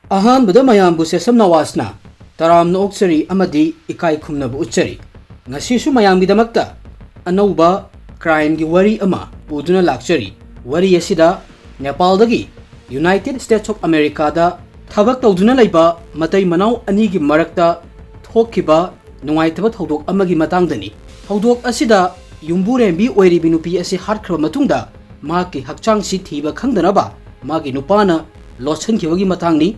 Ahanbada mayambu Chesam nawasna taramna okchari amadi ikai khumnabu uchari ngasisu mayamgidamakta anauba crime gi wari ama puduna lakchari wari asida Nepaldagi United States of America da thabak tawduna laiba matai manau ani gi marakta thokkiba nungaitaba thodok amagi matangdani thodok asida yumburembi oiribi nupi asi hatkhra matungda maki hakchang si thiba khangdanaba magi nupana lochen khibagi matangni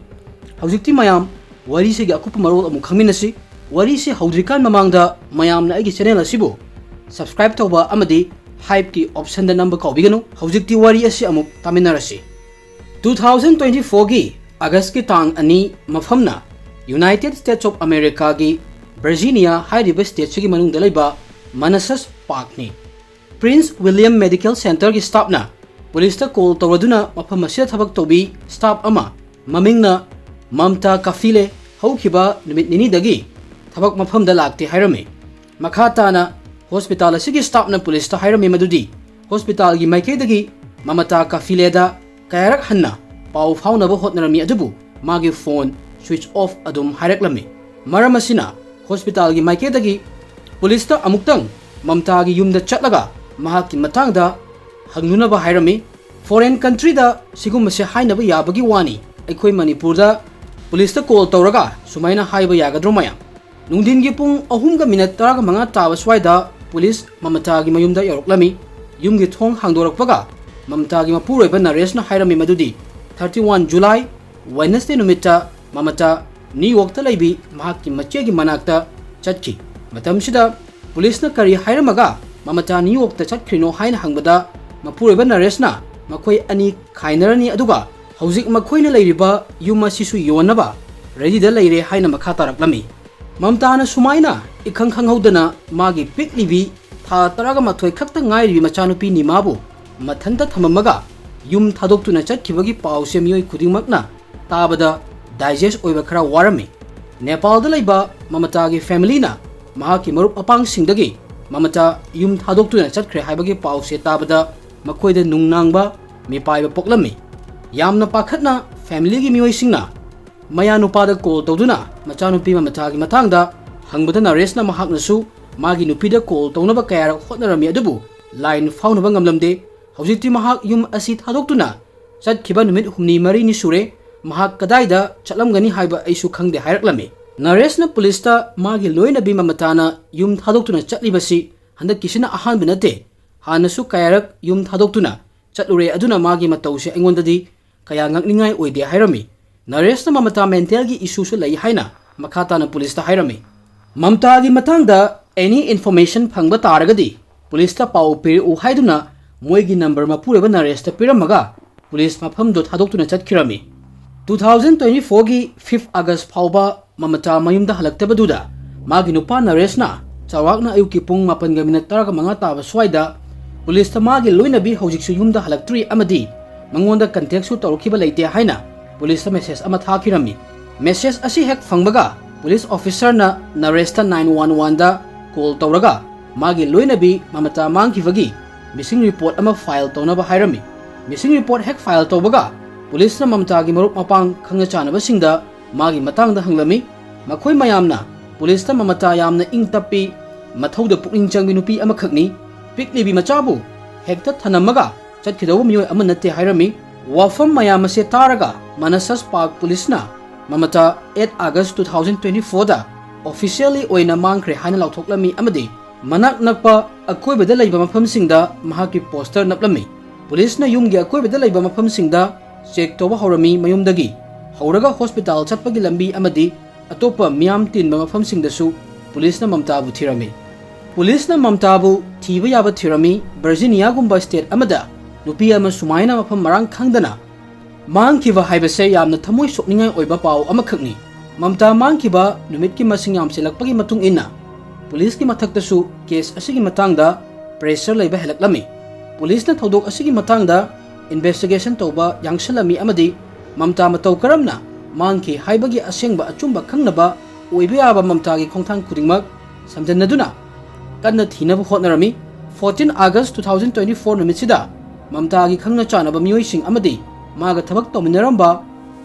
Hausikti mayam wari se ga akupa marol amu khangminasi wari se haudrikan mamangda mayam na agi channel asibu subscribe tawba amadi hype ki option da number ka biganu haujikti wari asi amu taminarasi 2024 gi August ki tang ani mafamna United States of America gi Virginia High State gi manung dalaiba Manassas Park ni Prince William Medical Center gi staff na police ta call tawraduna mafam asia thabak tobi staff ama mamingna Mamta kafile haukiba numit nini dagi thabak mafam da lakti hairami makhata na hospital asigi staff na police ta hairami madudi hospital gi maike dagi mamata kafile da kayarak hanna pau fauna ba hotnarami adubu magi phone switch off adum haireklami maramasina hospital gi maike dagi police ta amuktang mamta gi yumda chatlaga mahaki matangda hangnuna ba hairami foreign country da sigum se haina ba yabagi wani aikoi manipur da Police ta call tawraga sumaina haiba yagadro maya nungdin gi pung ahum ga minute taraga manga tawa swaida police mamata gi mayumda yoroklami yum gi thong hangdorakpaga mamta gi mapuroi ba naresh na hairami madudi 31 July Wednesday numita mamata New York ta laibi mahaki mache gi manakta chatki matamsida police na kari hairamaga mamata New York ta chatkrino haina hangbada mapuroi ba naresh na makoi ani khainarani aduga Hauzik makhoina leiriba yuma sisu yonaba ready da leire haina makhata raklami mamta na sumaina ikhang khanghaudana magi piklibi tha taraga mathoi khakta ngairibi machanupi nimabu mathanta thamamaga yum thadoktu na chatkibagi pause miyoi khudingmakna tabada digest oiba khara warami Nepal da leiba mamata gi family na mahaki marup apang singdagi mamata yum thadoktu na chatkre haibagi pause tabada makhoida nungnangba mipaiba poklami Yamna pakhatna family gi mioi singna maya nupada call tawduna machanupi mamata gi matangda hangbada na resna mahakna su magi nupi da call tawnaba kayara hotnarami adubu line faunaba ngamlamde hojikti mahak yum asi thadoktuna chatkhiba numit humni mari ni sure mahak kadaida chatlamgani haiba aisu khangde hairaklami naresna police ta magi loina bi mamatana yum thadoktuna chatlibasi handak kisina ahan binate hanasu kayarak yum thadoktuna chatlure aduna magi matause engondadi kaya ngakningai oide hairami naresna mamata mental gi issue su lai haina makhata na police ta hairami mamta gi matangda any information phangba taragadi police ta pau pir u haiduna moi gi number mapure ba naresta piramaga police mafam do thadoktu na chatkirami 2024 gi 5 August phauba mamata mayumda halaktabaduda magi nupa naresna chawakna ayuki pung 8 ga minute taraga manga taba swaida police ta magi loinabi hojiksu yumda halaktri amadi mangonda contact su tawkiba leite haina police ta message ama thakirami message asi hek phangbaga police officer na naresta 911 da call tawraga magi loinabi mamata mangkhibagi missing report ama file tawnaba hairami missing report hek file tawbaga police na mamta gi marup mapang khangna chanaba singda magi matangda hanglami makhoi mayamna police ta mamata yamna ingtapi mathauda pukning changbi nupi ama khakni piklibi machabu hekta thanamaga chatkhidaw miyoi amanate hairami wafam mayam ase taraga Manassas Park police na mamata 8 August 2024 da officially oina mangkhre haina lauthoklami amadi manak nakpa akoibada leiba mafamsingda mahaki poster naplami police na yumgi akoibada leiba mafamsingda check toba horami mayumdagi horaga hospital chatpagi lambi amadi atopa miyam tinba mafamsingda su police na mamta bu thirami police na mamta bu thiba yaba thirami Virginia gumba state amada nupi ama sumaina mafam marang khangdana mangkhiba haibase yamna thamoi sokningai oiba pau amakhakni mamta mangkhiba numit ki masing yam selakpagi matung inna police ki mathakta su case asigi matangda pressure leiba helaklami police na thodok asigi matangda investigation toba yangsalami amadi mamta matau karamna mangki haibagi asengba achumba khangnaba oiba yaba mamta gi khongthang khudingmak samjannaduna kanna thinaba hotnarami 14 August 2024 numisida Mamta gi khangna chanaba miyoi sing amadi maga thabak tominaramba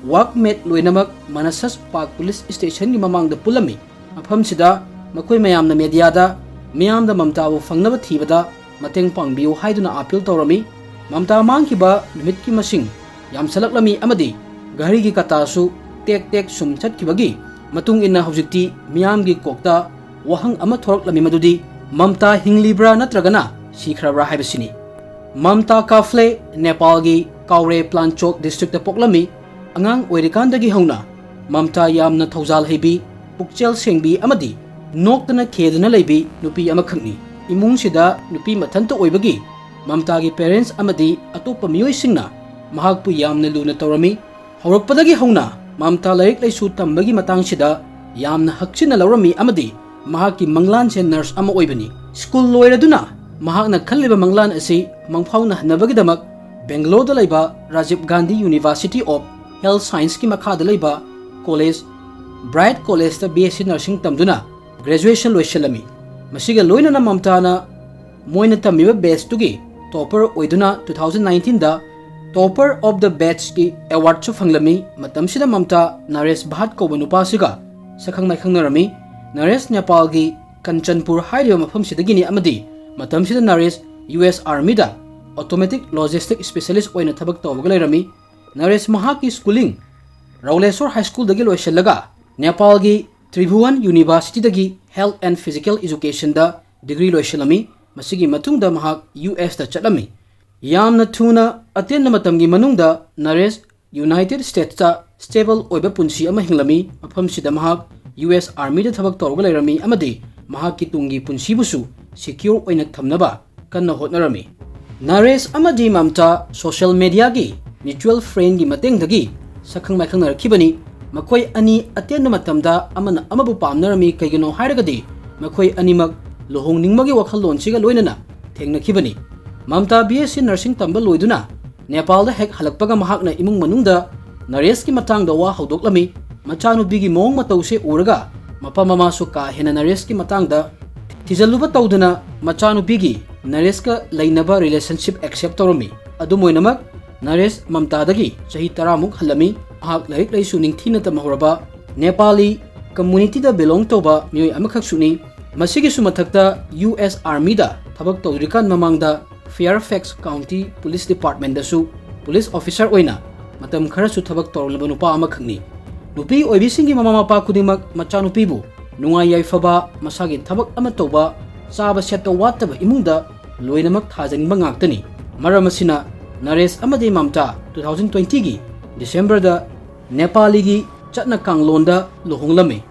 workmate loinamak Manassas Park Police Station gi mamangda pulami mafamsida makoi mayamna mediada miyamda Mamta bu fangnaba thibada mateng pangbiu haiduna appeal tawrami Mamta mangkhiba numit ki masing yamsalaklami amadi gari gi katasu tek tek sum chatkibagi matung inna hojikti miyam gi kokta wahang ama thoroklami madudi Mamta hinglibra natragana sikhrabra haibasini Mamta Kafle Nepal gi Kaure Planchok district poklami angang oirikandagi hauna Mamta yamna thaujal heibi pukchel sengbi amadi noktana khedana leibi nupi amakhakni imung sida nupi mathanta oibagi Mamta gi parents amadi atopa miyoi singna mahakpu yamna luna tawrami haurakpadagi hauna Mamta laik laisu tambagi matang sida yamna hakchina lawrami amadi mahaki manglan se nurse ama oibani school loiraduna mahakna khalliba manglan asi mangphauna hanabagi Bangalore da laiba Rajiv Gandhi University of Health Science ki makhada laiba college Bright College da BSc Nursing tamduna graduation loisalami masiga loinana Mamta na moina tamiba batch tugi topper oiduna 2019 da topper of the batch ki award chu phanglami matamsida Mamta Naresh Bhat ko nupa siga sakhang mai khangnarami Naresh Nepal gi Kanchanpur hairiba mafam sidagini amadi matamsida Naresh US Army da automatic logistic specialist oina thabak tawga lairami Naresh mahaki schooling Rauleswar High School dagi loisalaga Nepal gi Tribhuvan University dagi Health and Physical Education da degree loisalami masigi matungda mahak US da chatlami yamna thuna atenna matamgi manungda Naresh United States ta stable oiba punsi ama hinglami mafam sida mahak US Army da thabak tawga lairami amadi mahaki tungi punsi busu secure oina thamnaba kanna hotnarami Naresh amadi Mamta social media gi mutual friend gi mateng dagi sakhang mai khangnar khibani makoi ani atenna matamda amana amabu pamnarami kaigino hairagadi makoi animak lohongningmagi wakhallon chiga loinana thengna khibani Mamta BSc nursing tamba loiduna Nepal da hek halakpaga mahakna imung manungda Naresh ki matangda wa haudoklami machanu bigi mong matause uraga mapa mama su ka hena Naresh ki matangda tijaluba tawduna machanu bigi Naresh ka lainaba relationship accept tawrami adumoinamak Naresh Mamta dagi chahi 10 muk halami ahak laik laisu ningthina tamahoraba Nepali community da belong toba mioi amakhak suni masigi sumathakta US Army da thabak tawrikan mamangda Fairfax County Police Department da su police officer oina matam khara su thabak tawrlaba nupa amakhakni nupi oibisingi mama mapa kudimak macha nupi bu nungai yaifaba masagi thabak ama toba chaba seta wataba imungda loinamak thajangba ngaktani maramasina Naresh amadi Mamta 2020 gi December da Nepali gi chatna kanglonda lohonglami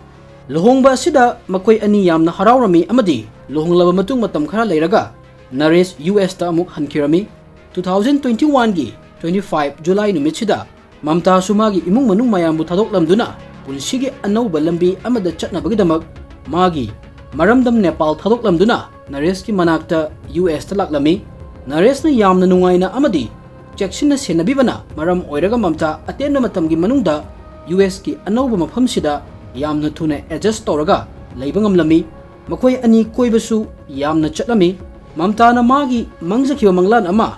lohongba sida makoi ani yamna harawrami amadi lohonglaba matung matam khara leiraga Naresh US ta amuk hankirami 2021 gi 25 July numit sida Mamta sumagi imung manung mayambu thadoklamduna punsigi anauba lambi amada chatna bagidamak magi maramdam Nepal thadoklamduna Naresh ki manakta US ta laklami Naresh na yamna nungaina amadi Jackson senabibana maram oiraga Mamta atenna matamgi manungda US ki anauba mafamsida yamna thuna adjust tawraga leiba ngamlami makoi ani koibasu yamna chatlami Mamta na magi mangjakhiba manglan ama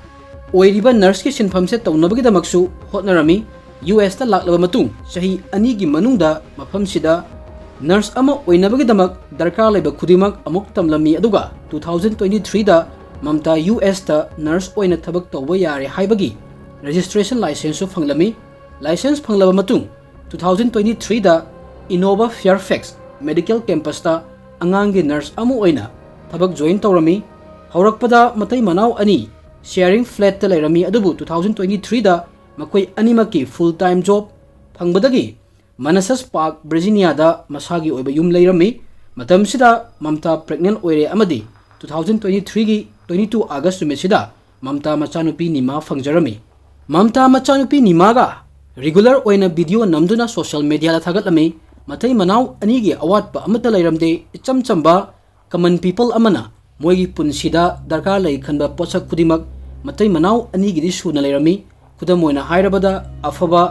oiriba nurse ki sinphamse tawnabagi damaksu hotnarami US ta laklaba matung chahi ani gi manungda mafamsida nurse ama oinabagi damak darkar leiba khudimak amuk tamlami aduga 2023 da Mamta US ta nurse oina thabak tawba yare haibagi registration license su phanglami license phanglaba matung 2023 da Innova Fairfax Medical Campus ta angangi nurse amu oina thabak join tawrami haurakpada matai manau ani sharing flat ta leirami adubu 2023 da makoi animaki full time job phangbadagi Manassas Park Virginia da masagi oiba yum leirami matamsida Mamta pregnant oire amadi 2023 gi 22 August sumesida Mamta machanupi nima phangjarami Mamta machanupi nima ga regular oina video namduna social media la thagatlami matai manau anigi awatpa amata lairamde ichamchamba common people amana moigi punsida darkar lai khanba posak kudimak matai manau anigi di suna lairami kudamoina hairabada afaba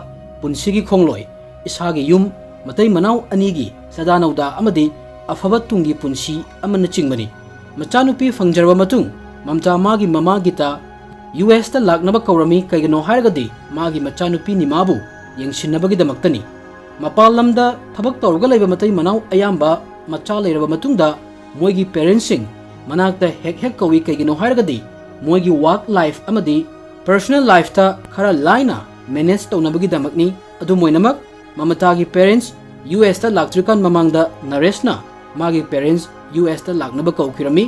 punsigi khongloi isagi yum matai manau anigi sadanauda amadi afaba tungi punsi amana chingmani machanupi phangjarba matung Mamta magi mama gita US ta laknaba kaurami kaigano hairagadi magi machanupi ni mabu ꯌꯦꯡꯁꯤꯟꯅꯕꯒꯤꯗꯃꯛꯇꯅꯤ꯫ ꯃꯄꯥꯟ ꯂꯝꯗ ꯊꯕꯛ ꯇꯧꯔꯒ ꯂꯩꯕ ꯃꯇꯩ ꯃꯅꯥꯎ ꯑꯌꯥꯝꯕ ꯃꯆꯥ ꯂꯩꯔꯕ ꯃꯇꯨꯡꯗ ꯃꯣꯏꯒꯤ ꯄꯦꯔꯦꯟꯠꯁꯤꯡ ꯃꯅꯥꯛꯇ ꯍꯦꯛ ꯀꯧꯏ ꯀꯩꯒꯤꯅꯣ ꯍꯥꯏꯔꯒꯗꯤ ꯃꯣꯏꯒꯤ ꯋꯥꯔꯛ ꯂꯥꯏꯐ ꯑꯃꯗꯤ ꯄꯔꯁꯣꯅꯦल ꯂꯥꯏꯐꯇ ꯈꯔ ꯂꯥꯏꯅ ꯃꯦꯅꯦꯖ ꯇꯧꯅꯕꯒꯤꯗꯃꯛꯅꯤ꯫ ꯑꯗꯨꯝꯑꯣꯏꯅꯃꯛ ꯃꯃꯇꯥꯒꯤ ꯄꯦꯔꯦꯟꯠꯁ ꯌꯨꯑꯦꯁꯇ ꯂꯥꯛꯇ꯭ꯔꯤꯀꯥꯟ ꯃꯃꯥꯡꯗ ꯅꯔꯦꯁꯅ ꯃꯥꯒꯤ ꯄꯦꯔꯦꯟꯠꯁ ꯌꯨꯑꯦꯁꯇ ꯂꯥꯛꯅꯕ ꯀꯧꯈꯤꯔꯝꯃꯤ꯫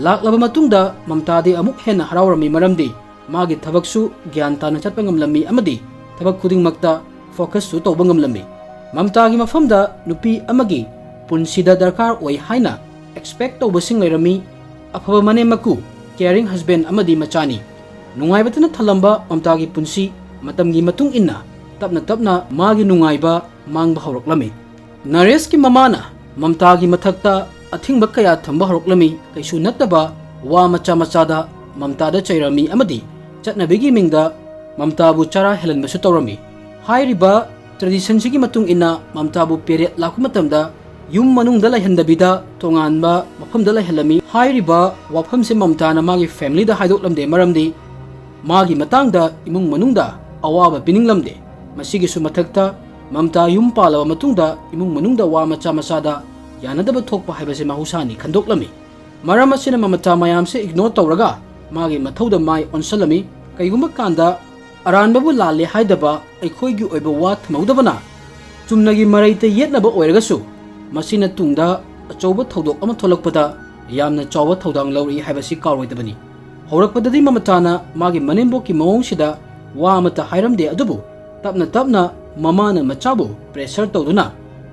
ꯂꯥꯛꯂꯕ ꯃꯇꯨꯡꯗ ꯃꯝꯇꯥꯗꯤ ꯑꯃꯨꯛ ꯍꯦꯟꯅ ꯍꯔꯥꯎꯔꯝꯃꯤ ꯃꯔꯝꯗꯤ ꯃꯥꯒꯤ ꯊꯕꯛꯁꯨ ꯒ꯭ꯌꯥꯟ ꯇꯥꯅ ꯆꯠꯄ ꯉꯝꯂꯝꯃꯤ ꯑꯃꯗꯤ ꯊꯕꯛ ꯈꯨꯗꯤꯡꯃꯛꯇ ꯐꯣꯀꯁꯁꯨ ꯇꯧꯕ ꯉꯝꯂꯝꯃꯤ꯫ ꯃꯝꯇꯥꯒꯤ ꯃꯐꯝꯗ ꯅꯨꯄꯤ ꯑꯃꯒꯤ ꯄꯨꯟꯁꯤꯗ ꯗꯔꯀꯥꯔ ꯑꯣꯏ ꯍꯥꯏꯅ ꯑꯦꯛꯁꯄꯦꯛ ꯇꯧꯕꯁꯤꯡ ꯂꯩꯔꯝꯃꯤ꯫ ꯑꯐꯕ ꯃꯅꯦꯝ ꯃꯀꯨ, ꯀꯦꯌꯔꯤꯡ ꯍꯁꯕꯦꯟ ꯑꯃꯗꯤ ꯃꯆꯥꯅꯤ꯫ ꯅꯨꯡꯉꯥꯏꯕꯇꯅ ꯊꯜꯂꯝꯕ ꯃꯝꯇꯥꯒꯤ ꯄꯨꯟꯁꯤ ꯃꯇꯝꯒꯤ ꯃꯇꯨꯡ ꯏꯟꯅ ꯇꯞꯅ ꯇꯞꯅ ꯃꯥꯒꯤ ꯅꯨꯡꯉꯥꯏꯕ ꯃꯥꯡꯕ ꯍꯧꯔꯛꯂꯝꯃꯤ꯫ ꯅꯔꯦꯁꯀꯤ ꯃꯃꯥꯅ ꯃꯝꯇꯥꯒꯤ ꯃꯊꯛꯇ ꯑꯊꯤꯡꯕ ꯀꯌꯥ ꯊꯝꯕ ꯍꯧꯔꯛꯂꯝꯃꯤ꯫ ꯀꯩꯁꯨ ꯅꯠꯇꯕ ꯋꯥ ꯃꯆꯥ ꯃꯆꯥꯗ ꯃꯝꯇꯥꯗ ꯆꯩꯔꯝꯃꯤ ꯑꯃꯗꯤ ꯆꯠꯅꯕꯤꯒꯤ ꯃꯤꯡꯗ ꯃꯝꯇꯥꯕꯨ ꯆꯔꯥ ꯍꯦꯜꯍꯟꯕꯁꯨ ꯇꯧꯔꯝꯃꯤ꯫ ꯍꯥꯏꯔꯤꯕ ꯇ꯭ꯔꯦꯗꯤꯁꯟꯁꯤꯒꯤ ꯃꯇꯨꯡ ꯏꯟꯅ ꯃꯝꯇꯥꯕꯨ ꯄꯦꯔꯦꯠ ꯂꯥꯛꯄ ꯃꯇꯝꯗ ꯌꯨꯝ ꯃꯅꯨꯡꯗ ꯂꯩꯍꯟꯗꯕꯤꯗ ꯇꯣꯉꯥꯟꯕ ꯃꯐꯝꯗ ꯂꯩꯍꯜꯂꯝꯃꯤ꯫ ꯍꯥꯏꯔꯤꯕ ꯋꯥꯐꯝꯁꯦ ꯃꯝꯇꯥꯅ ꯃꯥꯒꯤ ꯐꯦꯃꯤꯂꯤꯗ ꯍꯥꯏꯗꯣꯛꯂꯝꯗꯦ ꯃꯔꯝꯗꯤ ꯃꯥꯒꯤ ꯃꯇꯥꯡꯗ ꯏꯃꯨꯡ ꯃꯅꯨꯡꯗ ꯑꯋꯥꯕ ꯄꯤꯅꯤꯡꯂꯝꯗꯦ꯫ ꯃꯁꯤꯒꯤꯁꯨ ꯃꯊꯛꯇ ꯃꯝꯇꯥ ꯌꯨꯝ ꯄꯥꯜꯂꯕ ꯃꯇꯨꯡꯗ ꯏꯃꯨꯡ ꯃꯅꯨꯡꯗ ꯋꯥ ꯃꯆꯥ ꯃꯆꯥꯗ ꯌꯥꯅꯗꯕ ꯊꯣꯛꯄ ꯍꯥꯏꯕꯁꯦ ꯃꯍꯧꯁꯥꯅꯤ ꯈꯟꯗꯣꯛꯂꯝꯃꯤ꯫ ꯃꯔꯝ ꯑꯁꯤꯅ ꯃꯃꯇꯥ ꯃꯌꯥꯝꯁꯦ ꯏꯒꯅꯣꯔ ꯇꯧꯔꯒ ꯃꯥꯒꯤ ꯃꯊꯧꯗ ꯃꯥꯏ ꯑꯣꯟꯁꯜꯂꯝꯃꯤ꯫ ꯀꯩꯒꯨꯝꯕ ꯀꯥꯟꯗ ꯑꯔꯥꯟꯕꯕꯨ ꯂꯥꯜꯂꯦ ꯍꯥꯏꯗꯕ ꯑꯩꯈꯣꯏꯒꯤ ꯑꯣꯏꯕ ꯋꯥ ꯊꯝꯍꯧꯗꯕꯅ ꯆꯨꯝꯅꯒꯤ ꯃꯔꯩꯇ ꯌꯦꯠꯅꯕ ꯑꯣꯏꯔꯒꯁꯨ ꯃꯁꯤꯅ ꯇꯨꯡꯗ ꯑꯆꯧꯕ ꯊꯧꯗꯣꯛ ꯑꯃ ꯊꯣꯛꯂꯛꯄꯗ ꯌꯥꯝꯅ ꯆꯥꯎꯕ ꯊꯧꯗꯥꯡ ꯂꯧꯔꯛꯏ ꯍꯥꯏꯕꯁꯤ ꯀꯥꯎꯔꯣꯏꯗꯕꯅꯤ꯫ ꯍꯧꯔꯛꯄꯗꯗꯤ ꯃꯃꯇꯥꯅ ꯃꯥꯒꯤ ꯃꯅꯦꯝꯕꯣꯛꯀꯤ ꯃꯑꯣꯡꯁꯤꯗ ꯋꯥ ꯑꯃꯠꯇ ꯍꯥꯏꯔꯝꯗꯦ, ꯑꯗꯨꯕꯨ ꯇꯞꯅ ꯇꯞꯅ ꯃꯃꯥꯅ ꯃꯆꯥꯕꯨ ꯄ꯭ꯔꯦꯁꯔ ꯇꯧꯗꯨꯅ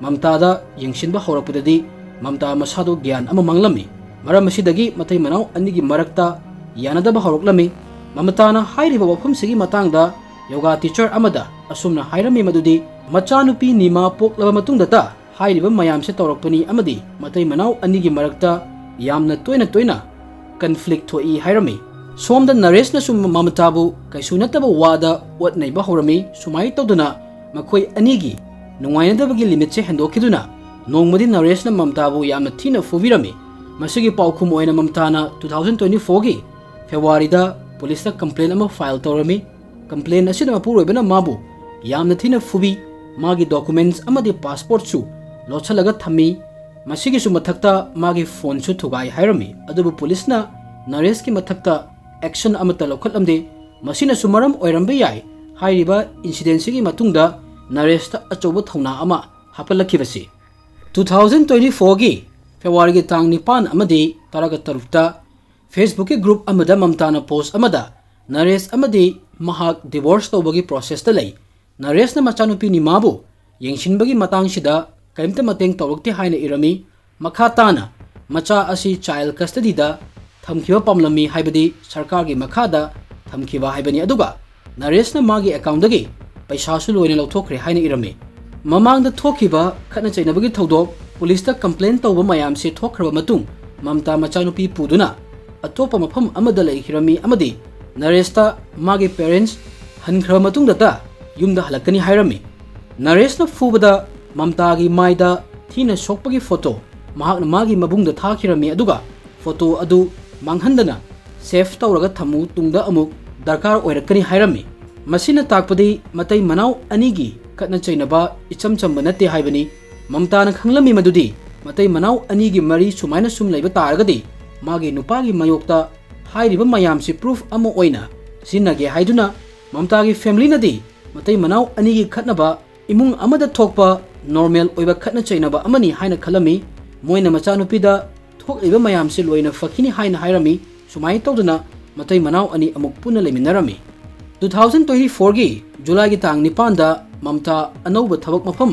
ꯃꯝꯇꯥꯗ ꯌꯦꯡꯁꯤꯟꯕ ꯍꯧꯔꯛꯄꯗꯗꯤ ꯃꯝꯇꯥ ꯃꯁꯥꯗꯣ ꯒ꯭ꯌꯥꯟ ꯑꯃ ꯃꯥꯡꯂꯝꯃꯤ꯫ ꯃꯔꯝ ꯑꯁꯤꯗꯒꯤ ꯃꯇꯩ ꯃꯅꯥꯎ ꯑꯅꯤꯒꯤ ꯃꯔꯛꯇ ꯌꯥꯅꯗꯕ ꯍꯧꯔꯛꯂꯝꯃꯤ꯫ ꯃꯃꯇꯥꯅ ꯍꯥꯏꯔꯤꯕ ꯋꯥꯐꯝꯁꯤꯒꯤ ꯃꯇꯥꯡꯗ ꯌꯣꯒꯥ ꯇꯤꯆꯔ ꯑꯃꯗ ꯑꯁꯨꯝꯅ ꯍꯥꯏꯔꯝꯃꯤ ꯃꯗꯨꯗꯤ ꯃꯆꯥꯅꯨꯄꯤ ꯅꯤꯃꯥ ꯄꯣꯛꯂꯕ ꯃꯇꯨꯡꯗꯇ ꯍꯥꯏꯔꯤꯕ ꯃꯌꯥꯝꯁꯦ ꯇꯧꯔꯛꯄꯅꯤ ꯑꯃꯗꯤ ꯃꯇꯩ ꯃꯅꯥꯎ ꯑꯅꯤꯒꯤ ꯃꯔꯛꯇ ꯌꯥꯝꯅ ꯇꯣꯏꯅ ꯀꯟꯐ꯭ꯂꯤꯛ ꯊꯣꯛꯏ ꯍꯥꯏꯔꯝꯃꯤ꯫ ꯁꯣꯝꯗ ꯅꯔꯦꯁꯅꯁꯨ ꯃꯃꯇꯥꯕꯨ ꯀꯩꯁꯨ ꯅꯠꯇꯕ ꯋꯥꯗ ꯑꯣꯠ ꯅꯩꯕ ꯍꯧꯔꯝꯃꯤ꯫ ꯁꯨꯃꯥꯏꯅ ꯇꯧꯗꯨꯅ ꯃꯈꯣꯏ ꯑꯅꯤꯒꯤ ꯅꯨꯡꯉꯥꯏꯅꯗꯕꯒꯤ ꯂꯤꯃꯤꯠꯁꯦ ꯍꯦꯟꯗꯣꯛꯈꯤꯗꯨꯅ ꯅꯣꯡꯃꯗꯤ ꯅꯔꯦꯁꯅ ꯃꯝꯇꯥꯕꯨ ꯌꯥꯝꯅ ꯊꯤꯅ ꯐꯨꯕꯤꯔꯝꯃꯤ꯫ ꯃꯁꯤꯒꯤ ꯄꯥꯎꯈꯨꯝ ꯑꯣꯏꯅ ꯃꯝꯇꯥꯅ 2024ꯒꯤ ꯐꯦꯕ꯭ꯔꯨꯋꯥꯔꯤꯗ ꯄꯨꯂꯤꯁꯇ ꯀꯝꯄ꯭ꯂꯦꯟ ꯑꯃ ꯐꯥꯏꯜ ꯇꯧꯔꯝꯃꯤ꯫ ꯀꯝꯄ꯭ꯂꯦꯟ ꯑꯁꯤꯗ ꯃꯄꯨꯔꯣꯏꯕꯅ ꯃꯥꯕꯨ ꯌꯥꯝꯅ ꯊꯤꯅ ꯐꯨꯕꯤ, ꯃꯥꯒꯤ ꯗꯣꯀꯨꯃꯦꯟꯠꯁ ꯑꯃꯗꯤ ꯄꯥꯁꯄꯣꯔꯠꯁꯨ ꯂꯣꯠꯁꯤꯜꯂꯒ ꯊꯝꯃꯤ꯫ ꯃꯁꯤꯒꯤꯁꯨ ꯃꯊꯛꯇ ꯃꯥꯒꯤ ꯐꯣꯟꯁꯨ ꯊꯨꯒꯥꯏ ꯍꯥꯏꯔꯝꯃꯤ꯫ ꯑꯗꯨꯕꯨ ꯄꯨꯂꯤꯁꯅ ꯅꯔꯦꯁꯀꯤ ꯃꯊꯛꯇ ꯑꯦꯛꯁꯟ ꯑꯃꯠꯇ ꯂꯧꯈꯠꯂꯝꯗꯦ꯫ ꯃꯁꯤꯅꯁꯨ ꯃꯔꯝ ꯑꯣꯏꯔꯝꯕ ꯌꯥꯏ ꯍꯥꯏꯔꯤꯕ ꯏꯟꯁꯤꯗꯦꯟꯁꯤꯒꯤ ꯃꯇꯨꯡꯗ ꯅꯔꯦꯁꯇ ꯑꯆꯧꯕ ꯊꯧꯅꯥ ꯑꯃ ꯍꯥꯞꯀꯠꯂꯛꯈꯤꯕꯁꯤ꯫ 2024ꯒꯤ ꯐꯦꯕ꯭ꯔꯨꯋꯥꯔꯤꯒꯤ ꯇꯥꯡ 9 ꯑꯃꯗꯤ 13ꯇ ꯐꯦꯁꯕꯨꯛꯀꯤ ꯒ꯭ꯔꯨꯞ ꯑꯃꯗ ꯃꯝꯇꯥꯅ ꯄꯣꯁꯠ ꯑꯃꯗ ꯅꯔꯦꯁ ꯑꯃꯗꯤ ꯃꯍꯥꯛ ꯗꯤꯚꯣꯔꯁ ꯇꯧꯕꯒꯤ ꯄ꯭ꯔꯣꯁꯦꯁꯇ ꯂꯩ, ꯅꯔꯦꯁꯅ ꯃꯆꯥꯅꯨꯄꯤ ꯅꯤꯃꯥꯕꯨ ꯌꯦꯡꯁꯤꯟꯕꯒꯤ ꯃꯇꯥꯡꯁꯤꯗ ꯀꯔꯤꯝꯇ ꯃꯇꯦꯡ ꯇꯧꯔꯛꯇꯦ ꯍꯥꯏꯅ ꯏꯔꯝꯃꯤ꯫ ꯃꯈꯥ ꯇꯥꯅ ꯃꯆꯥ ꯑꯁꯤ ꯆꯥꯏꯜ ꯀꯁꯇꯗꯤꯗ ꯊꯝꯈꯤꯕ ꯄꯥꯝꯂꯝꯃꯤ, ꯍꯥꯏꯕꯗꯤ ꯁꯔꯀꯥꯔꯒꯤ ꯃꯈꯥꯗ ꯊꯝꯈꯤꯕ ꯍꯥꯏꯕꯅꯤ, ꯑꯗꯨꯒ ꯅꯔꯦꯁꯅ ꯃꯥꯒꯤ ꯑꯦꯀꯥꯎꯟꯗꯒꯤ ꯄꯩꯁꯥꯁꯨ ꯂꯣꯏꯅ ꯂꯧꯊꯣꯛꯈ꯭ꯔꯦ ꯍꯥꯏꯅ ꯏꯔꯝꯃꯤ꯫ ꯃꯃꯥꯡꯗ ꯊꯣꯛꯈꯤꯕ ꯈꯠꯅ ꯆꯩꯅꯕꯒꯤ ꯊꯧꯗꯣꯛ, ꯄꯨꯂꯤꯁꯇ ꯀꯝꯄ꯭ꯂꯦꯟ ꯇꯧꯕ ꯃꯌꯥꯝꯁꯤ ꯊꯣꯛꯈ꯭ꯔꯕ ꯃꯇꯨꯡ ꯃꯝꯇꯥ ꯃꯆꯥꯅꯨꯄꯤ ꯄꯨꯗꯨꯅ ꯑꯇꯣꯞꯄ ꯃꯐꯝ ꯑꯃꯗ ꯂꯩꯈꯤꯔꯝꯃꯤ ꯑꯃꯗꯤ ꯅꯔꯦꯁꯇ ꯃꯥꯒꯤ ꯄꯦꯔꯦꯟꯠꯁ ꯍꯟꯈ꯭ꯔꯕ ꯃꯇꯨꯡꯗꯇ ꯌꯨꯝꯗ ꯍꯜꯂꯛꯀꯅꯤ ꯍꯥꯏꯔꯝꯃꯤ꯫ ꯅꯔꯦꯁꯅ ꯐꯨꯕꯗ ꯃꯝꯇꯥꯒꯤ ꯃꯥꯏꯗ ꯊꯤꯅ ꯁꯣꯛꯄꯒꯤ ꯐꯣꯇꯣ ꯃꯍꯥꯛꯅ ꯃꯥꯒꯤ ꯃꯕꯨꯡꯗ ꯊꯥꯈꯤꯔꯝꯃꯤ, ꯑꯗꯨꯒ ꯐꯣꯇꯣ ꯑꯗꯨ ꯃꯥꯡꯍꯟꯗꯅ ꯁꯦꯐ ꯇꯧꯔꯒ ꯊꯝꯃꯨ, ꯇꯨꯡꯗ ꯑꯃꯨꯛ ꯗꯔꯀꯥꯔ ꯑꯣꯏꯔꯛꯀꯅꯤ ꯍꯥꯏꯔꯝꯃꯤ꯫ ꯃꯁꯤꯅ ꯇꯥꯛꯄꯗꯤ ꯃꯇꯩ ꯃꯅꯥꯎ ꯑꯅꯤꯒꯤ ꯈꯠꯅ ꯆꯩꯅꯕ ꯏꯆꯝ ꯆꯝꯕ ꯅꯠꯇꯦ ꯍꯥꯏꯕꯅꯤ꯫ ꯃꯝꯇꯥꯅ ꯈꯪꯂꯝꯃꯤ ꯃꯗꯨꯗꯤ ꯃꯇꯩ ꯃꯅꯥꯎ ꯑꯅꯤꯒꯤ ꯃꯔꯤ ꯁꯨꯃꯥꯏꯅ ꯁꯨꯝ ꯂꯩꯕ ꯇꯥꯔꯒꯗꯤ ꯃꯥꯒꯤ ꯅꯨꯄꯥꯒꯤ ꯃꯥꯌꯣꯛꯇ ꯍꯥꯏꯔꯤꯕ ꯃꯌꯥꯝꯁꯤ ꯄ꯭ꯔꯨꯐ ꯑꯃ ꯑꯣꯏꯅ ꯁꯤꯖꯤꯟꯅꯒꯦ ꯍꯥꯏꯗꯨꯅ ꯃꯝꯇꯥꯒꯤ ꯐꯦꯃꯤꯂꯤꯅꯗꯤ ꯃꯇꯩ ꯃꯅꯥꯎ ꯑꯅꯤꯒꯤ ꯈꯠꯅꯕ ꯏꯃꯨꯡ ꯑꯃꯗ ꯊꯣꯛꯄ ꯅꯣꯔꯃꯦꯜ ꯑꯣꯏꯕ ꯈꯠꯅ ꯆꯩꯅꯕ ꯑꯃꯅꯤ ꯍꯥꯏꯅ ꯈꯜꯂꯝꯃꯤ꯫ ꯃꯣꯏꯅ ꯃꯆꯥꯅꯨꯄꯤꯗ ꯊꯣꯛꯂꯤꯕ ꯃꯌꯥꯝꯁꯤ ꯂꯣꯏꯅ ꯐꯈꯤꯅꯤ ꯍꯥꯏꯅ ꯍꯥꯏꯔꯝꯃꯤ꯫ ꯁꯨꯃꯥꯏꯅ ꯇꯧꯗꯨꯅ ꯃꯇꯩ ꯃꯅꯥꯎ ꯑꯅꯤ ꯑꯃꯨꯛ ꯄꯨꯟꯅ ꯂꯩꯃꯤꯟꯅꯔꯝꯃꯤ꯫ 2024ꯒꯤ ꯖꯨꯂꯥꯏꯒꯤ ꯇꯥꯡ 9ꯗ ꯃꯝꯇꯥ ꯑꯅꯧꯕ ꯊꯕꯛ ꯃꯐꯝ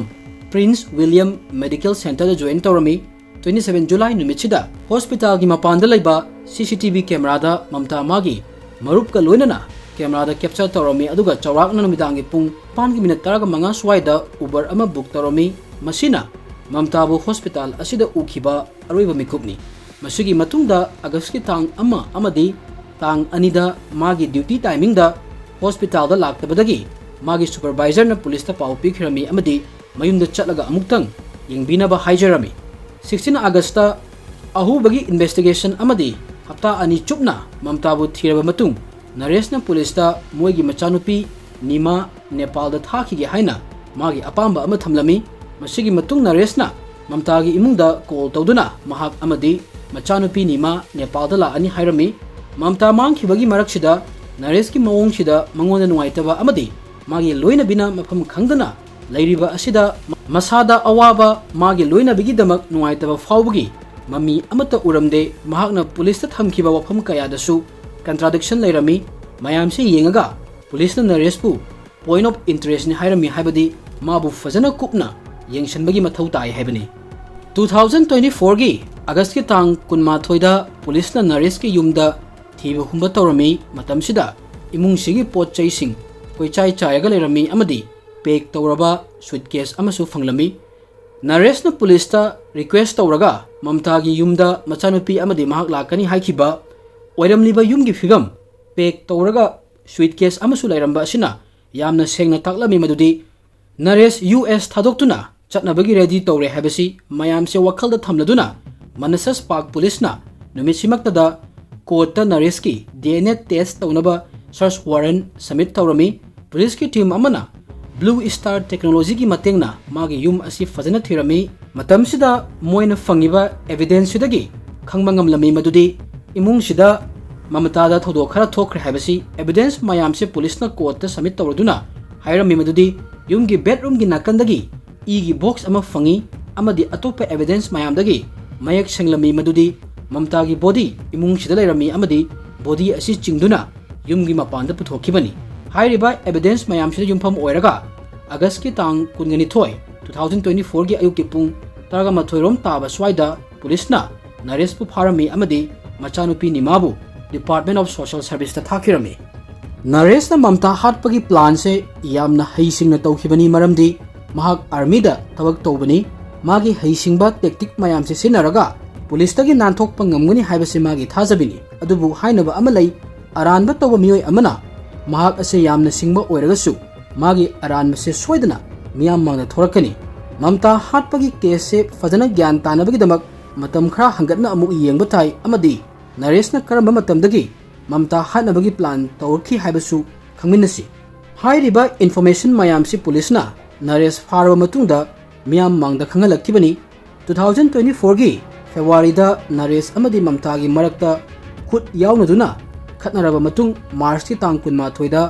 ꯄ꯭ꯔꯤꯟꯁ ꯋꯤꯂꯤꯌꯝ ꯃꯦꯗꯤꯀꯦꯜ ꯁꯦꯟꯇꯔꯗ ꯖꯣꯏꯟ ꯇꯧꯔꯝꯃꯤ꯫ 27 ꯖꯨꯂꯥꯏ ꯅꯨꯃꯤꯠꯁꯤꯗ ꯍꯣꯁꯄꯤꯇꯥꯜꯒꯤ ꯃꯄꯥꯟꯗ ꯂꯩꯕ CCTV ꯀꯦꯃꯦꯔꯥꯗ ꯃꯝꯇꯥ ꯃꯥꯒꯤ ꯃꯔꯨꯞꯀ ꯂꯣꯏꯅꯅ ꯀꯦꯃꯦꯔꯥꯗ ꯀꯦꯞꯆꯔ ꯇꯧꯔꯝꯃꯤ, ꯑꯗꯨꯒ ꯆꯥꯎꯔꯥꯛꯅ ꯅꯨꯃꯤꯗꯥꯡꯒꯤ ꯄꯨꯡ 5:15 ꯁ꯭ꯋꯥꯏꯗ ꯎꯕꯔ ꯑꯃ ꯕꯨꯛ ꯇꯧꯔꯝꯃꯤ꯫ ꯃꯁꯤꯅ ꯃꯝꯇꯥꯕꯨ ꯍꯣꯁꯄꯤꯇꯥꯜ ꯑꯁꯤꯗ ꯎꯈꯤꯕ ꯑꯔꯣꯏꯕ ꯃꯤꯀꯨꯞꯅꯤ꯫ ꯃꯁꯤꯒꯤ ꯃꯇꯨꯡꯗ ꯑꯒꯁꯠꯀꯤ ꯇꯥꯡ 1 ꯑꯃꯗꯤ ꯇꯥꯡ 2ꯗ ꯃꯥꯒꯤ ꯗ꯭ꯌꯨꯇꯤ ꯇꯥꯏꯃꯤꯡꯗ ꯍꯣꯁꯄꯤꯇꯥꯜꯗ ꯂꯥꯛꯇꯕꯗꯒꯤ ꯃꯥꯒꯤ ꯁꯨꯄꯔꯚꯥꯏꯖꯔꯅ ꯄꯨꯂꯤꯁꯇ ꯄꯥꯎ ꯄꯤꯈꯤꯔꯝꯃꯤ ꯑꯃꯗꯤ ꯃꯌꯨꯝꯗ ꯆꯠꯂꯒ ꯑꯃꯨꯛꯇꯪ ꯌꯦꯡꯕꯤꯅꯕ ꯍꯥꯏꯖꯔꯝꯃꯤ꯫ 16 ꯑꯒꯁꯠꯇ ꯑꯍꯨꯕꯒꯤ ꯏꯟꯚꯦꯁꯇꯤꯒꯦꯁꯟ ꯑꯃꯗꯤ ꯍꯞꯇꯥ 2 ꯆꯨꯞꯅ ꯃꯝꯇꯥꯕꯨ ꯊꯤꯔꯕ ꯃꯇꯨꯡ ꯅꯔꯦꯁꯅ ꯄꯨꯂꯤꯁꯇ ꯃꯣꯏꯒꯤ ꯃꯆꯥꯅꯨꯄꯤ Nima Nepal da thakige haina magi apamba ama thamlami masigi matung Naresna Mamta gi imungda call tawduna mahak amadi machanupi Nima Nepal da la ani hairami Mamta Mangkhiba gi maraksida Nares ki mawong sida mangonda nuaitaba amadi magi loina bina Mafam Khangdana Lairiba asida masada awaba magi loina bigi damak nuaitaba fawbagi mami amata uramde mahakna police ta thamkhiba wafam kaya dasu contradiction lairami mayam se yengaga police na Nares pu point of interest ni hairami haibadi mabu fazana kupna yengshanbagi mathau tai haibani 2024 gi August ki tang kunma thoida police na Nares ki yumda thiba humba tawrami matamsida imung sigi pot chai sing koi chai chaiga lairami amadi pek tawraba suitcase amasu fanglami Nares na police ta request tawraga Mamta gi yumda machanupi amadi mahak lakani haikhiba oiramliba yumgi figam pek tawraga suitcase amasu lairamba asina yamna sengna taklami madudi Nares US thadokuna chatnabagi ready tawre habasi mayam se wakhalda thamladuna Manasas Park police na numisimaktada court Nares ki DNA test tawnaba search warrant submit tawrami police ki team amana Blue Star Technology ki matengna magi yum asi fazana thirami matamsida moina fangiba evidence sidagi khangmangamlami madudi imung sida Mamta da thodo khara thokre habasi evidence mayam se police na court ta submit tawraduna hairami madudi yum gi bedroom gi nakandagi e gi box ama fangi amadi atopa evidence mayam dagi mayak senglami madudi Mamta gi body imung sida lairami amadi body asi chingduna yum gi mapanda puthokibani hairiba evidence mayam sida yumpham oiraga August ki tang kungani thoi 2024 gi ayuk ki pung taraga mathoirom taba swaida police na Nares pu pharami amadi machanupi Nimabu Department of Social Service ta thakirami Nares na Mamta hatpagi plan se yamna heisingna tawkhibani maramdi mahak army da tabak tawbani magi heisingba tactic mayam se sinaraga police tagi nanthok pangamgani haibase magi thajabini adubu hainaba amalai aranba tawba miyoi amana mahak ase yamna singba oiragasu magi aranba se soidana miyam mangna thorakani Mamta hatpagi case se fajana gyan tanabagi damak matam khara hangatna amuk yengba thai amadi Nares na karamba matamdagi Mamta hatnabagi plan tawrki haibasu khangminasi hairiba information mayam si police na Nares faraba matungda miyam mangda khangalakibani 2024 gi February da Nares amadi Mamta gi marakta khut yawnaduna khatnaraba matung March ki tang kunma thoida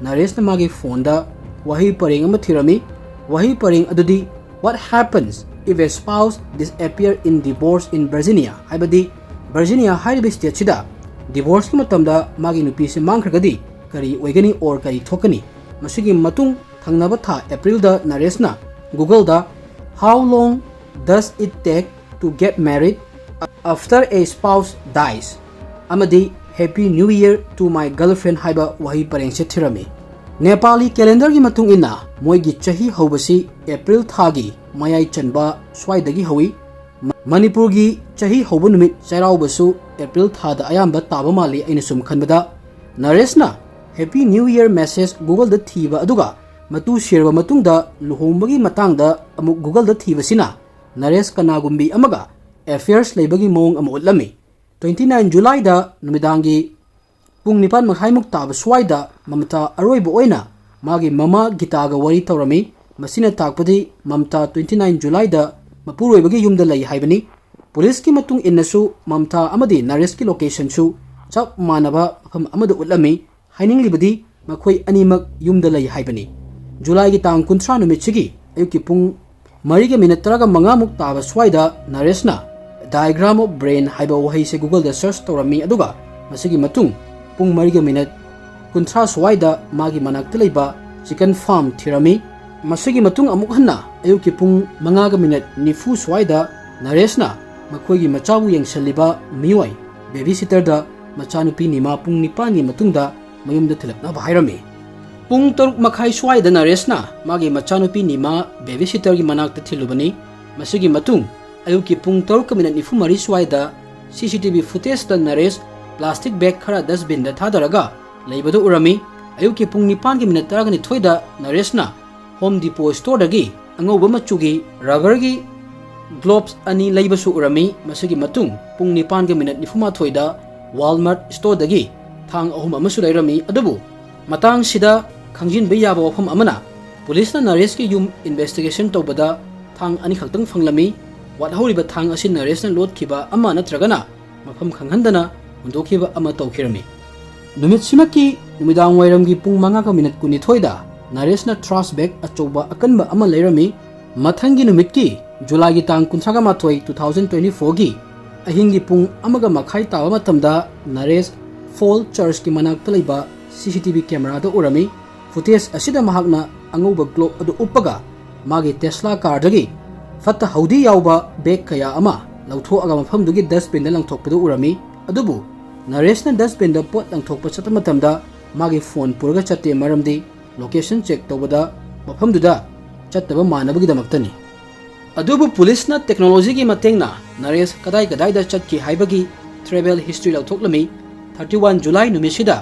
Nares na magi phone da wahi pareng ama thirami wahi pareng adudi what happens if a spouse disappear in divorce in Virginia haibadi Virginia hairiba state sida divorce ki matamda magi nupi se mangkhagadi kari oigani or kari thokani masigi matung thangnaba tha April da Nares na Google da how long does it take to get married after a spouse dies amadi happy new year to my girlfriend haiba wahi pareng se thirami Nepali calendar gi matung ina moigi chahi hobasi April thagi mayai chanba swaidagi hawi Manipur gi chahi hobu numit chairaubasu April thada ayamba taba mali aina sum khanbada Nares na happy new year message Google da thiba aduga matu sherba matungda luhombagi matangda amuk Google da thiba sina Nares kanagumbi amaga affairs leibagi mong amu utlami 29 July da numidangi pung nipan maghaimuk taba swaida Mamta aroiba oina magi mama gitaga wari tawrami masina takpadi Mamta 29 July da mapuroibagi yumda lay haibani police ki matung innasu Mamta amadi Nares ki location su chap manaba pham amada utlami haininglibadi makhoi animak yumda lay haibani July gi tang kuntra numit sigi ayuki pung marige minute taraga manga muk taba swaida Nares na diagram of brain haiba wahi se Google da search tawrami aduga masigi matung pung marige minute kuntra swaida magi manakta leiba chicken farm thirami masigi matung amuk hanna ayuki pung manga ga minute nifu swaida Nares na makhoi machabu yengsaliba miwai babysitter da machanupi Nima pung nipani matungda mayumda thilakna bahairami pung taruk makhai swaida Nares na magi machanupi Nima babysitter gi manakta thilubani masigi matung ayuki pung taruk minute nifu mari swaida CCTV footage da Nares plastic bag khara dustbin da thadaraga leibadu urami ayuki pung nipan gi minute taragani thoida Nares na Home Depot store dagi angoba machugi rubber gi gloves ani leibasu urami masigi matung pung nipan gi minute nifuma thoida Walmart store dagi thang ahum amasu leirami adubu matang sida खंजिन bay याबा वफम Amna police ना नरेश के yum investigation तौबदा थांग अनि खक्तंग फंगलमी वादहौरिबा थांग असि नरेश ना लोटखिबा अमा नत्रगना मफम खंगहंदना हुंदोखिबा अमा तौखिरमी नुमित सिमकी नुमिदांग वाइरमगी पुंग 5:22 दा नरेश ना ट्रास bag अचौबा अकनबा अमा लेरमी मथंगी नुमित की जुलाई की तांग 19 2024 की अहिंगी पुंग अमगा मखाई तावा मतमदा नरेश फॉल चर्च की मनाक्ता लैबा CCTV कैमरा दा उरमी फुटेज असिदा महागना अंगौबा ग्लोब अदु उपगा मागी टेस्ला कार दगी फत्ता हौदी यावबा बैग कया अमा लौथोअगा मफमदुगी डस्टबिन दा लंगथोकपदु उरमी अदुबु नरेश ना डस्टबिन दा पोट लंगथोकपा चत मतमदा मागी फोन पुरगा चते मरमदी लोकेशन चेक तौबदा मफमदुदा चत्तबा मानबगी दमक्तनी अदुबु पुलिस ना टेक्नोलॉजी की मतेंगना नरेश कदाई कदाई दा चटकी हाइबगी ट्रेवल हिस्ट्री लौथोकलमी 31 जुलाई नुमिसिदा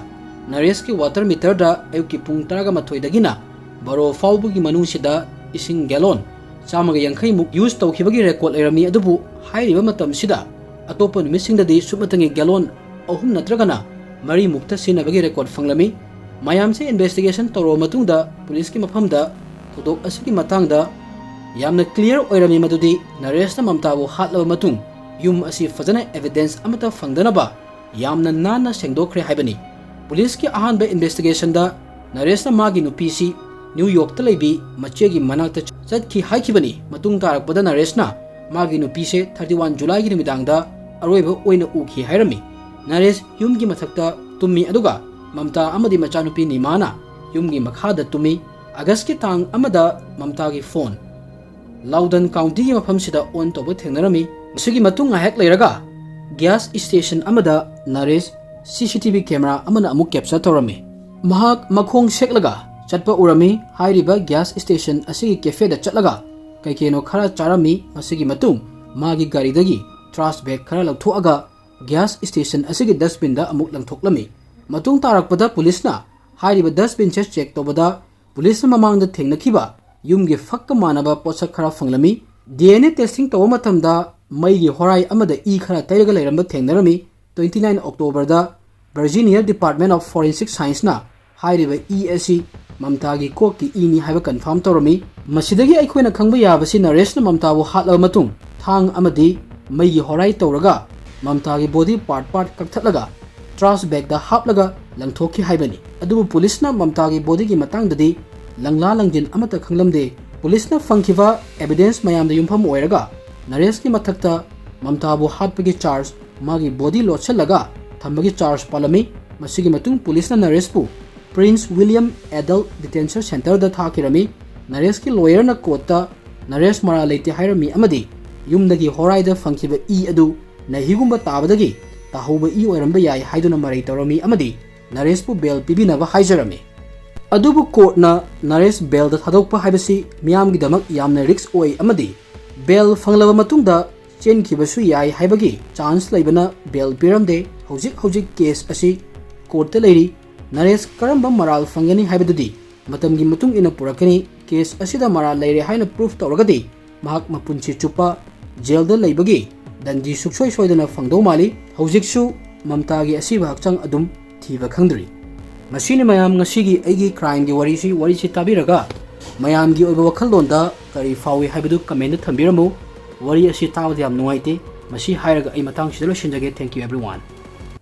नरेश की वाटर मीटर दा अयुकी पुंग 13 दगिना बारो फाउबगी मनुसिदा इसिंग गैलोन 150 मुक यूज तौखिबगी रेकॉर्ड लेरमी अदुबु हाइरिबा मतमसिदा अतोप नुमिसिंगददी सुमतंगी गैलोन अहुम नत्रगना मरी मुक्ता सिनबगी रेकॉर्ड फंगलमी मायाम से इन्वेस्टिगेशन तौरो मतुंगदा पुलिस की मफमदा थोदोक असगी मतंगदा यामना क्लियर ओइरमी मदुदी नरेश ना ममताबु हातलबा मतुंग युम असि फजना एविडेंस अमता फंगदनबा यामना नाना सेंगदोखरे हाइबनी पुलिस की अहानबा इन्वेस्टिगेशन दा नरेश ना मागी नुपीसी न्यूयॉर्क ता लेबी मच्चेगी मनाक्ता चटकी हाइखिबनी मतुंग तारकपदा नरेश ना मागी नुपीसे 31 जुलाई की निमिदांगदा अरोइबा ओइना उखि हाइरमी नरेश युमगी मथक्ता तुम्मी अदुगा ममता अमदी मचानुपी निमाना युमगी मखादा तुम्मी अगस्त की तांग अमदा ममता की फोन लाउडन काउंटी की मफमसिदा ऑन तौब थेंगनरमी मसिगी मतुंग आहक लेरगा गैस स्टेशन अमदा नरेश CCTV कैमरा अमना अमुक कैप्चर तौरमी महाक मखोंग सेकलगा चटपा उरमी हाइरिबा गैस स्टेशन असिगी कैफे दा चटलगा कैकेनो खरा चारमी मसिगी मतुंग मागी गारीदगी ट्राश बैग खरा लौथोअगा गैस स्टेशन असिगी डस्टबिन दा अमुक लंगथोकलमी मतुंग तारकपदा पुलिसना हाइरिबा डस्टबिन से चेक तौबदा पुलिस ममांग दा थेंगनखिबा युमगी फक्क मानबा पोसक खरा फंगलमी DNA टेस्टिंग तौब मतमदा मईगी होराई अमदा ई खरा तैरगा लेरंबा थेंगनरमी 29 अक्टोबर दा Virginia department of forensic science ना हाइरिबा ई एसी ममतागी कोकी इनी हाइबा कंफर्म तौरमी मसिदगी अखोइना खंगबा याबसि नरेश ना ममताबु हातलबा मतुंग थांग अमदी मईगी होराई तौरगा ममतागी बॉडी पार्ट कक्थलगा ट्रास बैग दा हापलगा लंगथोखि हाइबनी अदुबु पुलिस ना ममतागी बॉडी की मतंगददी लंगला लंगजिन अमता खंगलमदे पुलिस ना फंखिबा एविडेंस मयाम दा युमफम ओइरगा नरेश की मथक्ता ममताबु हातपगी चार्ज मागी बॉडी लोचलगा थंबगी चार्ज पालमी मसिगी मतुंग पुलिस ना नरेश पु Prince William adult detention centre दा थाकिरमी नरेश की लॉयर ना कोर्टा नरेश मरा लेते हाइरमी अमदी युमदगी होराइदा फंखिबा ई अदु नहिगुंबा ताबदगी ताहौबा ई ओइरंबा याय हाइदुना मरै तौरमी अमदी नरेश पु बेल पिबिनबा हाइजरमी अदुबु कोर्टना नरेश बेल दा थादोकपा हाइबसी मियामगी दमक यामना रिक्स ओइ अमदी बेल फंगलबा मतुंगदा चेनखिबसु याय हाइबगी चांस लैबना बेल पिरमदे हौजिक केस असी court Larry Naresh Karamba moral फंगनी हाइबदुदी मतमगी मतुंग इना पुरकनी केस असिदा मराल लैरे हाइना प्रूफ तौरगदी महाक मपुंची चुप्पा जेल दा लैबगी दंदी सुक्सोय सोयदना फंगदौ माली हौजिकसु ममतागी असिबा हक्चंग अदुम थीबा खंगद्री मसीनी मयाम ngasiगी aigi crime gi warisi tabiraga mayam gi oiba wakhalonda kari fawi haibadu comment da thambiramu wari asi tawda yam nuaite masi hairaga ai matang sidalo shinjage thank you everyone